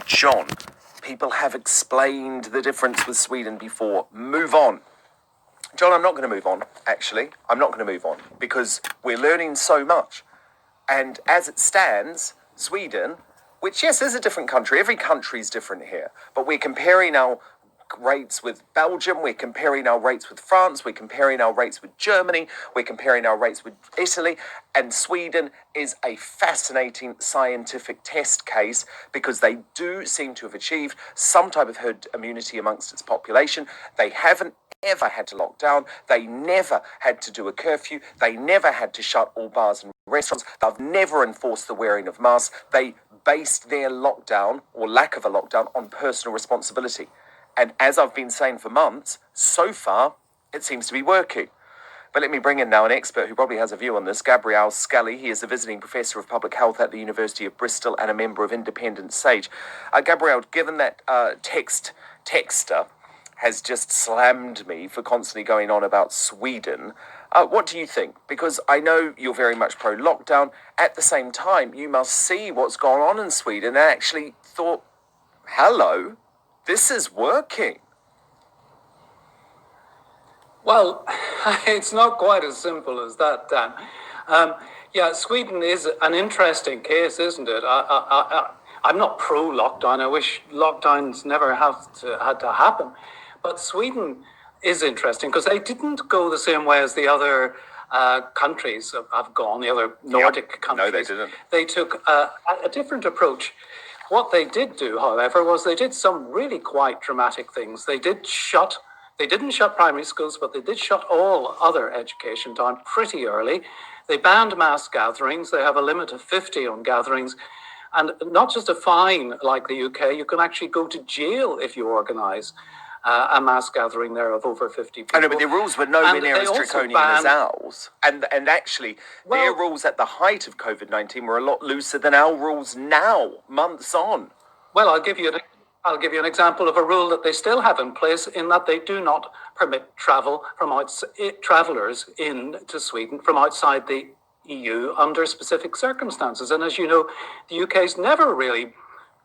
John, people have explained the difference with Sweden before. Move on. John, I'm not going to move on, actually. I'm not going to move on because we're learning so much. And as it stands, Sweden, which, yes, is a different country. Every country is different here. But we're comparing our rates with Belgium, we're comparing our rates with France, we're comparing our rates with Germany, we're comparing our rates with Italy, and Sweden is a fascinating scientific test case because they do seem to have achieved some type of herd immunity amongst its population. They haven't ever had to lock down, they never had to do a curfew, they never had to shut all bars and restaurants, they've never enforced the wearing of masks, they based their lockdown, or lack of a lockdown, on personal responsibility. And as I've been saying for months, so far, it seems to be working. But let me bring in now an expert who probably has a view on this, Gabriel Scully. He is a visiting professor of public health at the University of Bristol and a member of Independent Sage. Gabriel, given that texter has just slammed me for constantly going on about Sweden, what do you think? Because I know you're very much pro-lockdown. At the same time, you must see what's gone on in Sweden and actually thought, hello, this is working. Well, it's not quite as simple as that, Dan. Sweden is an interesting case, isn't it? I'm not pro-lockdown. I wish lockdowns never had to happen. But Sweden is interesting because they didn't go the same way as the other countries have gone, the other Nordic countries. No, they didn't. They took a different approach. What they did do, however, was they did some really quite dramatic things. They didn't shut primary schools, but they did shut all other education down pretty early. They banned mass gatherings. They have a limit of 50 on gatherings. And not just a fine like the UK, you can actually go to jail if you organise a mass gathering there of over 50 people. I know, but the rules were nowhere near as draconian as ours. And actually, their rules at the height of COVID-19 were a lot looser than our rules now, months on. Well, I'll give you an example of a rule that they still have in place, in that they do not permit travel from travellers into Sweden from outside the EU under specific circumstances. And as you know, the UK's never really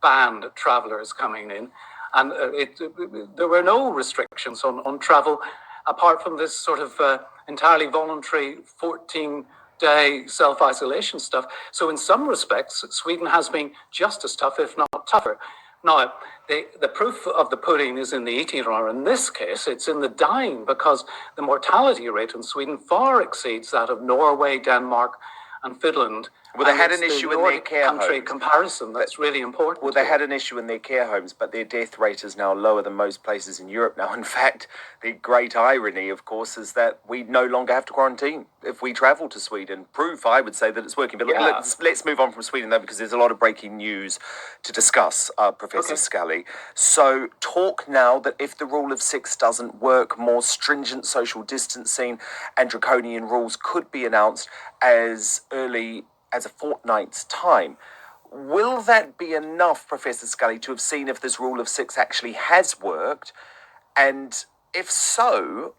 banned travellers coming in. And there were no restrictions on travel apart from this sort of entirely voluntary 14-day self-isolation stuff. So in some respects, Sweden has been just as tough, if not tougher. Now, the proof of the pudding is in the eating, or in this case, it's in the dying, because the mortality rate in Sweden far exceeds that of Norway, Denmark, and Finland. Well, they had an issue in their care homes. Country comparison, that's really important. Well, they had an issue in their care homes, but their death rate is now lower than most places in Europe now. In fact, the great irony, of course, is that we no longer have to quarantine if we travel to Sweden. Proof, I would say, that it's working. But let's move on from Sweden, though, because there's a lot of breaking news to discuss, Professor Scully. So talk now that if the rule of 6 doesn't work, more stringent social distancing and draconian rules could be announced as early as a fortnight's time. Will that be enough, Professor Scully, to have seen if this rule of 6 actually has worked? And if so,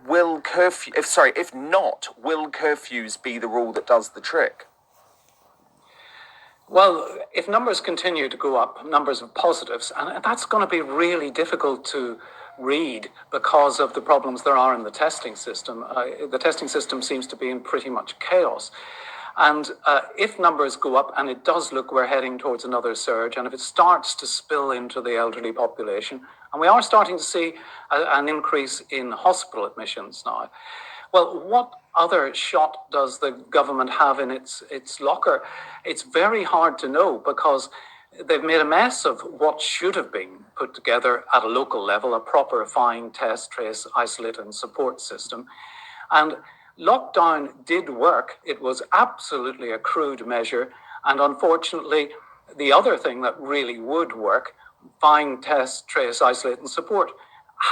if not, will curfews be the rule that does the trick? Well, if numbers continue to go up, numbers of positives, and that's going to be really difficult to read because of the problems there are in the testing system. The testing system seems to be in pretty much chaos. And if numbers go up, and it does look we're heading towards another surge, and if it starts to spill into the elderly population, and we are starting to see an increase in hospital admissions now, well, what other shot does the government have in its locker? It's very hard to know, because they've made a mess of what should have been put together at a local level, a proper find, test, trace, isolate and support system. And lockdown did work. It was absolutely a crude measure. And unfortunately, the other thing that really would work, find, test, trace, isolate and support,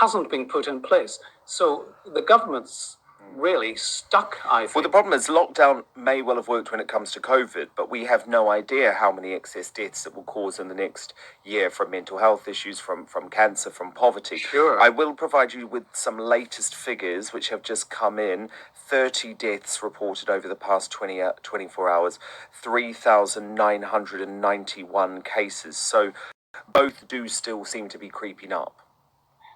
hasn't been put in place. So the government's really stuck, I think. Well, the problem is lockdown may well have worked when it comes to COVID, but we have no idea how many excess deaths it will cause in the next year from mental health issues, from cancer, from poverty. Sure. I will provide you with some latest figures which have just come in. 30 deaths reported over the past 24 hours, 3,991 cases. So both do still seem to be creeping up.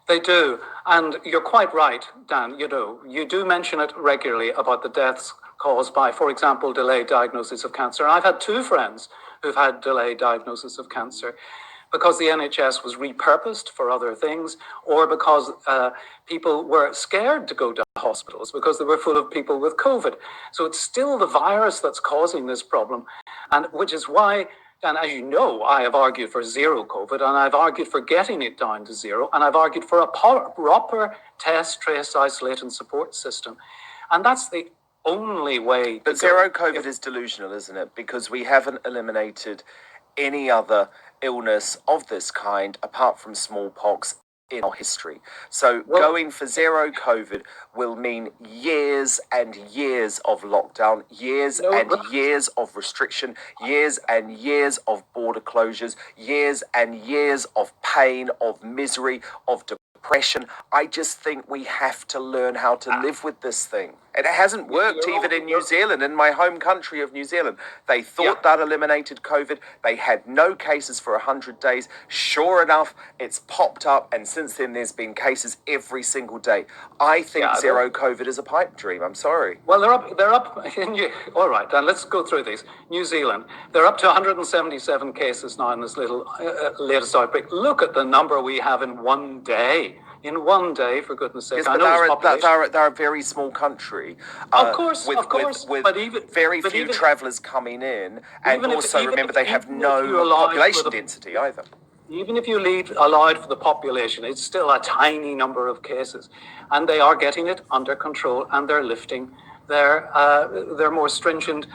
They do. And you're quite right, Dan. You do mention it regularly about the deaths caused by, for example, delayed diagnosis of cancer. And I've had two friends who've had delayed diagnosis of cancer because the NHS was repurposed for other things, or because people were scared to go to hospitals because they were full of people with COVID. So it's still the virus that's causing this problem, and which is why, and as you know, I have argued for zero COVID, and I've argued for getting it down to zero, and I've argued for a proper test, trace, isolate, and support system. And that's the only way. But zero COVID is delusional, isn't it? Because we haven't eliminated any other illness of this kind apart from smallpox in our history. So going for zero COVID will mean years and years of lockdown, years and years of restriction, years and years of border closures, years and years of pain, of misery, of depression. I just think we have to learn how to live with this thing. It hasn't worked even in New Zealand, in my home country of New Zealand. They thought that eliminated COVID. They had no cases for 100 days. Sure enough, it's popped up, and since then there's been cases every single day. I think zero COVID is a pipe dream. I'm sorry. Well, they're up. All right, Dan, let's go through these. New Zealand, they're up to 177 cases now in this little latest outbreak. Look at the number we have in one day. In one day, for goodness sake. Yes, but they're a very small country. Of course, with very few travellers coming in, and also remember they have no population density either. Even if you allowed for the population, it's still a tiny number of cases, and they are getting it under control, and they're lifting their more stringent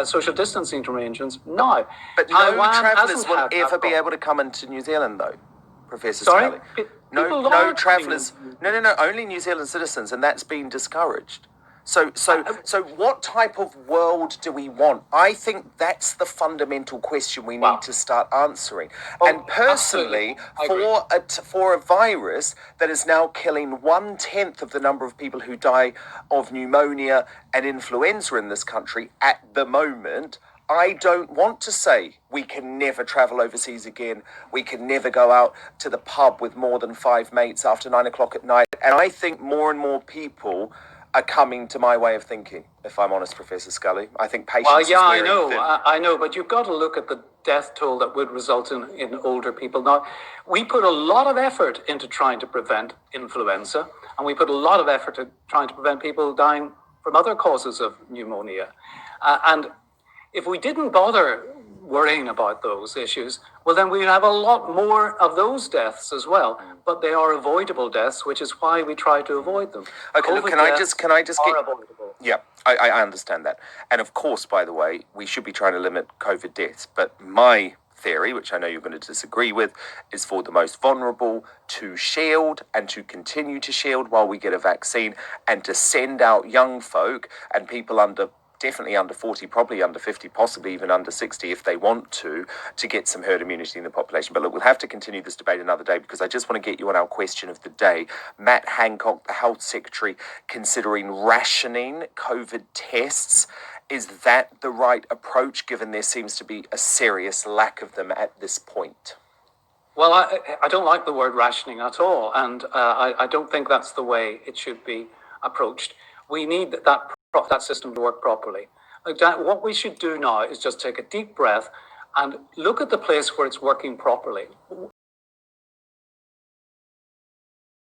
social distancing arrangements now. But no travellers will ever be able to come into New Zealand, though, Professor Scully. No travellers. No. Only New Zealand citizens, and that's been discouraged. So what type of world do we want? I think that's the fundamental question we need to start answering. And personally, for a virus that is now killing 1/10 of the number of people who die of pneumonia and influenza in this country at the moment, I don't want to say we can never travel overseas again. We can never go out to the pub with more than 5 mates after 9 o'clock at night. And I think more and more people are coming to my way of thinking, if I'm honest, Professor Scully. I think patience is wearing thin. I know, but you've got to look at the death toll that would result in older people. Now, we put a lot of effort into trying to prevent influenza, and we put a lot of effort into trying to prevent people dying from other causes of pneumonia. And if we didn't bother worrying about those issues, well, then we'd have a lot more of those deaths as well. But they are avoidable deaths, which is why we try to avoid them. Okay, look, can I just get... avoidable. Yeah, I understand that. And of course, by the way, we should be trying to limit COVID deaths. But my theory, which I know you're going to disagree with, is for the most vulnerable to shield and to continue to shield while we get a vaccine, and to send out young folk and people definitely under 40, probably under 50, possibly even under 60 if they want to get some herd immunity in the population. But look, we'll have to continue this debate another day, because I just want to get you on our question of the day. Matt Hancock, the Health Secretary, considering rationing COVID tests. Is that the right approach, given there seems to be a serious lack of them at this point? Well, I don't like the word rationing at all, and I don't think that's the way it should be approached. We need that system to work properly. What we should do now is just take a deep breath and look at the place where it's working properly.